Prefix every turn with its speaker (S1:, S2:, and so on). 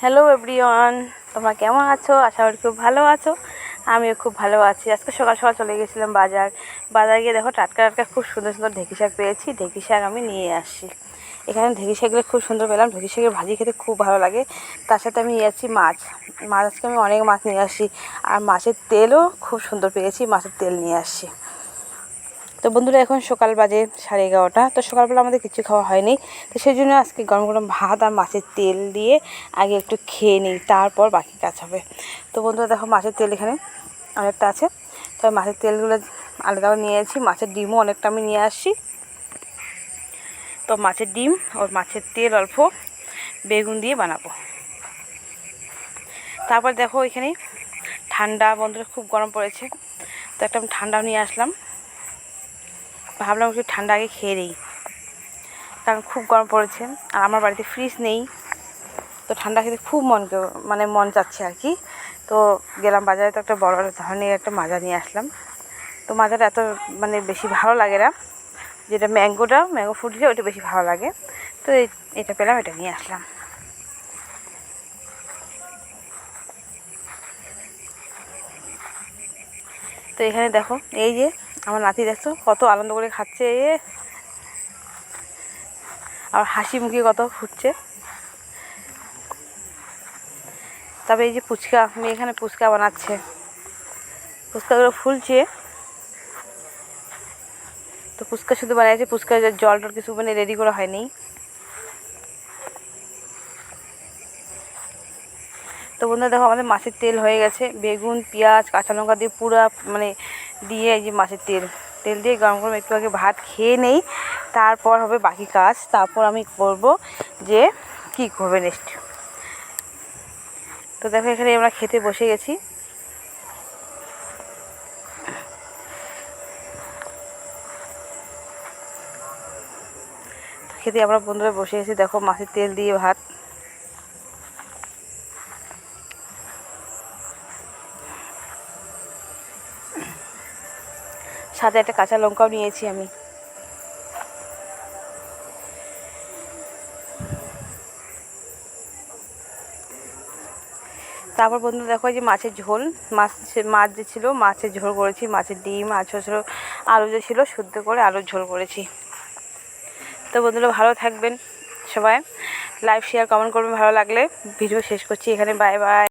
S1: Hello everyone, তোমরা কেমন আছো? আশা করি খুব ভালো আছো। আমিও খুব ভালো আছি। আজকে সকাল সকাল চলে গেছিলাম বাজার গিয়ে দেখো টাটকা টাটকা খুব সুন্দর সুন্দর ঢেঁকি শাক পেয়েছি। ঢেঁকি শাক আমি নিয়ে আসছি। এখানে ঢেঁকি শাকগুলো খুব সুন্দর পেলাম। ঢেঁকি শাকের ভাজি খেতে খুব ভালো লাগে। তার সাথে আমি নিয়ে যাচ্ছি মাছ। আজকে আমি অনেক মাছ নিয়ে আসছি। আর মাছের তেলও খুব সুন্দর পেয়েছি, মাছের তেল নিয়ে আসছি। তো বন্ধুরা, এখন সকাল বাজে 11:30। তো সকালবেলা আমাদের কিছু খাওয়া হয়নি। তো সেই জন্য আজকে গরম গরম ভাত আর মাছের তেল দিয়ে আগে একটু খেয়ে নিই, তারপর বাকি কাজ হবে। তো বন্ধুরা দেখো, মাছের তেল এখানে অনেকটা আছে। তো মাছের তেলগুলো আলাদা করে নিয়েছি। মাছের ডিমও অনেকটা আমি নিয়ে আসছি। তো মাছের ডিম ওর মাছের তেল অল্প বেগুন দিয়ে বানাবো। তারপর দেখো এখানে ঠান্ডা, বন্ধুরা খুব গরম পড়েছে। তো একটা আমি ঠান্ডাও নিয়ে আসলাম। ভাবলাম একটু ঠান্ডা আগে খেয়ে নিই, কারণ খুব গরম পড়েছে। আর আমার বাড়িতে ফ্রিজ নেই। তো ঠান্ডা খেতে খুব মন চাচ্ছে আর কি। তো গেলাম বাজারে। তো একটা বড় ধরনের একটা মাজা নিয়ে আসলাম। তো মাজাটা এত বেশি ভালো লাগে না, যেটা ম্যাঙ্গো ফ্রুট দিয়ে ওইটা বেশি ভালো লাগে। তো এটা পেলাম, এটা নিয়ে আসলাম। তো এখানে দেখো, এই যে আমার নাতি দেখছো কত আনন্দ করে খাচ্ছে, আর হাসি মুখে কত ফুটছে। তবে এই যে ফুচকা, আমি এখানে ফুচকা বানাচ্ছে, ফুচকাগুলো ফুলছে। তো ফুচকা শুধু বানিয়েছে, ফুচকা জল টল কিছু রেডি করা হয়নি। তো বন্ধুরা দেখো, আমাদের মাছের তেল হয়ে গেছে। বেগুন, পেঁয়াজ, কাঁচা লঙ্কা দিয়ে পুরা দিয়ে এই যে মাছের তেল দিয়ে গরম গরম একটু আগে ভাত খেয়ে নেই, তারপর হবে বাকি কাজ। তারপর আমি করব যে কি করবে নেক্সট। তো দেখো, এখানে আমরা খেতে বসে গেছি। খেতে আমরা বন্ধুরা বসে গেছি। দেখো মাছের তেল দিয়ে ভাত। সাথে একটা কাঁচা লঙ্কাও নিয়েছি আমি। তারপর বন্ধুরা দেখো, যে মাছের ঝোল, মাছ যে ছিল মাছের ঝোল করেছি। মাছের ডিম আর ছোটো ছোটো আলু যে ছিল শুদ্ধ করে আলুর ঝোল করেছি। তো বন্ধুরা ভালো থাকবেন সবাই, লাইক শেয়ার কমেন্ট করবেন ভালো লাগলে। ভিডিও শেষ করছি এখানে। Bye bye.